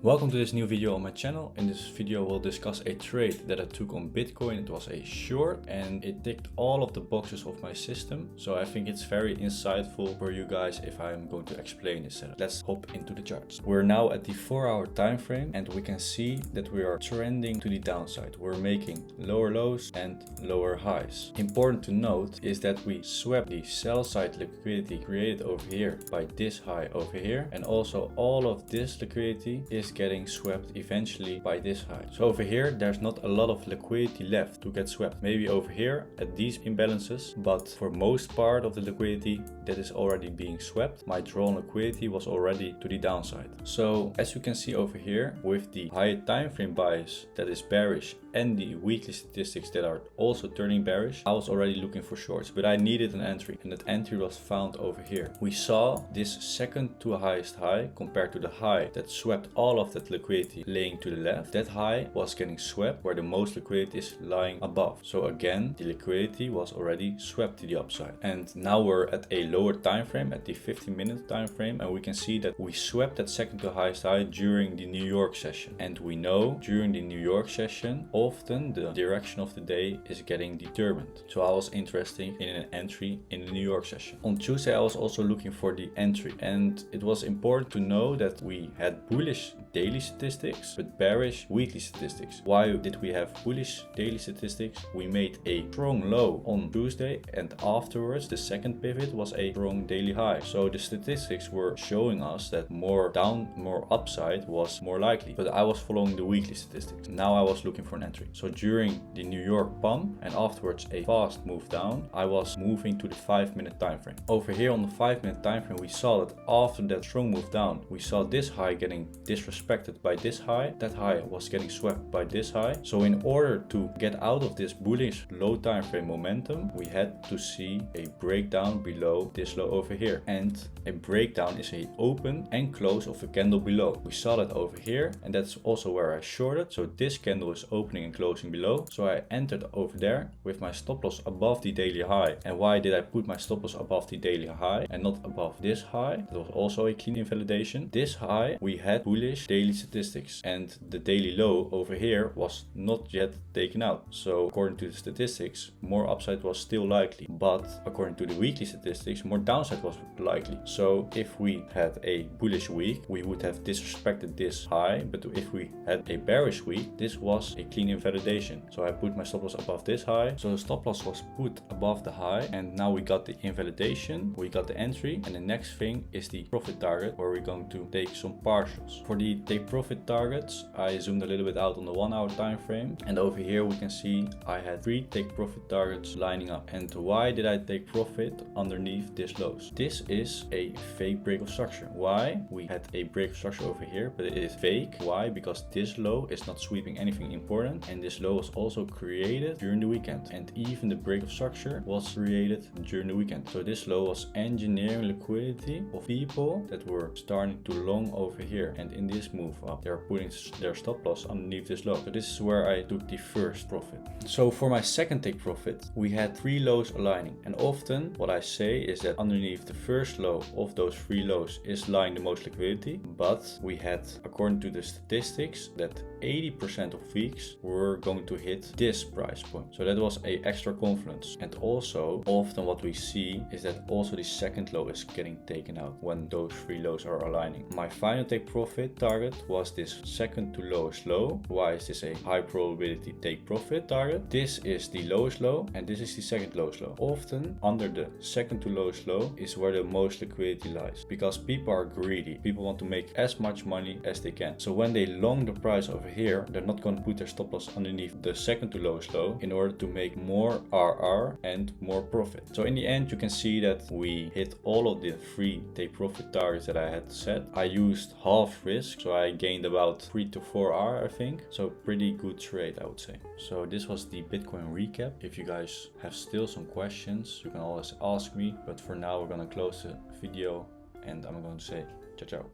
Welcome to this new video on my channel. In this video we'll discuss a trade that I took on Bitcoin. It was a short and it ticked all of the boxes of my system. So I think it's very insightful for you guys if I'm going to explain this setup. Let's hop into the charts. We're now at the 4-hour time frame and we can see that we are trending to the downside. We're making lower lows and lower highs. Important to note is that we swept the sell side liquidity created over here by this high over here, and also all of this liquidity is getting swept eventually by this high. So over here there's not a lot of liquidity left to get swept. Maybe over here at these imbalances, but for most part of the liquidity that is already being swept, my drawn liquidity was already to the downside. So as you can see over here, with the higher time frame bias that is bearish and the weekly statistics that are also turning bearish, I was already looking for shorts, but I needed an entry, and that entry was found over here. We saw this second to highest high compared to the high that swept all of that liquidity laying to the left. That high was getting swept where the most liquidity is lying above. So again, the liquidity was already swept to the upside. And now we're at a lower time frame, at the 15-minute time frame, and we can see that we swept that second to highest high during the New York session. And we know during the New York session, often the direction of the day is getting determined. So I was interested in an entry in the New York session. On Tuesday I was also looking for the entry, and it was important to know that we had bullish daily statistics but bearish weekly statistics. Why did we have bullish daily statistics? We made a strong low on Tuesday, and afterwards the second pivot was a strong daily high. So the statistics were showing us that more down, more upside was more likely, but I was following the weekly statistics. Now I was looking for an entry. So during the New York pump and afterwards a fast move down, I was moving to the 5-minute time frame. Over here on the 5-minute time frame, we saw that after that strong move down, we saw this high getting disrespected by this high. That high was getting swept by this high. So in order to get out of this bullish low time frame momentum, we had to see a breakdown below this low over here. And a breakdown is a open and close of a candle below. We saw that over here, and that's also where I shorted. So this candle is opening and closing below. So I entered over there with my stop loss above the daily high. And why did I put my stop loss above the daily high and not above this high? That was also a clean invalidation. This high, we had bullish daily statistics, and the daily low over here was not yet taken out. So according to the statistics, more upside was still likely, but according to the weekly statistics, more downside was likely. So if we had a bullish week, we would have disrespected this high, but if we had a bearish week, this was a clean invalidation. So I put my stop loss above this high. So the stop loss was put above the high, and now we got the invalidation, we got the entry, and the next thing is the profit target, where we're going to take some partials. For the take profit targets, I zoomed a little bit out on the 1-hour time frame, and over here we can see I had 3 take profit targets lining up. And why did I take profit underneath this lows? This is a fake break of structure. Why? We had a break of structure over here, but it is fake. Why? Because this low is not sweeping anything important, and this low was also created during the weekend, and even the break of structure was created during the weekend. So this low was engineering liquidity of people that were starting to long over here, and in this move up they're putting their stop loss underneath this low. So this is where I took the first profit. So for my second take profit, we had 3 lows aligning, and often what I say is that underneath the first low of those 3 lows is lying the most liquidity, but we had, according to the statistics, that 80% of weeks were going to hit this price point. So that was a extra confidence. And also often what we see is that also the second low is getting taken out when those 3 lows are aligning. My final take profit target was this second to lowest low. Why is this a high probability take profit target? This is the lowest low and this is the second lowest low. Often under the second to lowest low is where the most liquidity lies, because people are greedy. People want to make as much money as they can. So when they long the price over here, they're not going to put their stop loss underneath the second to lowest low in order to make more RR and more profit. So in the end, you can see that we hit all of the 3 take profit targets that I had set. I used half risk, so I gained about 3 to 4 R, I think. So pretty good trade, I would say. So this was the Bitcoin recap. If you guys have still some questions, you can always ask me, but for now we're gonna close the video and I'm going to say ciao ciao.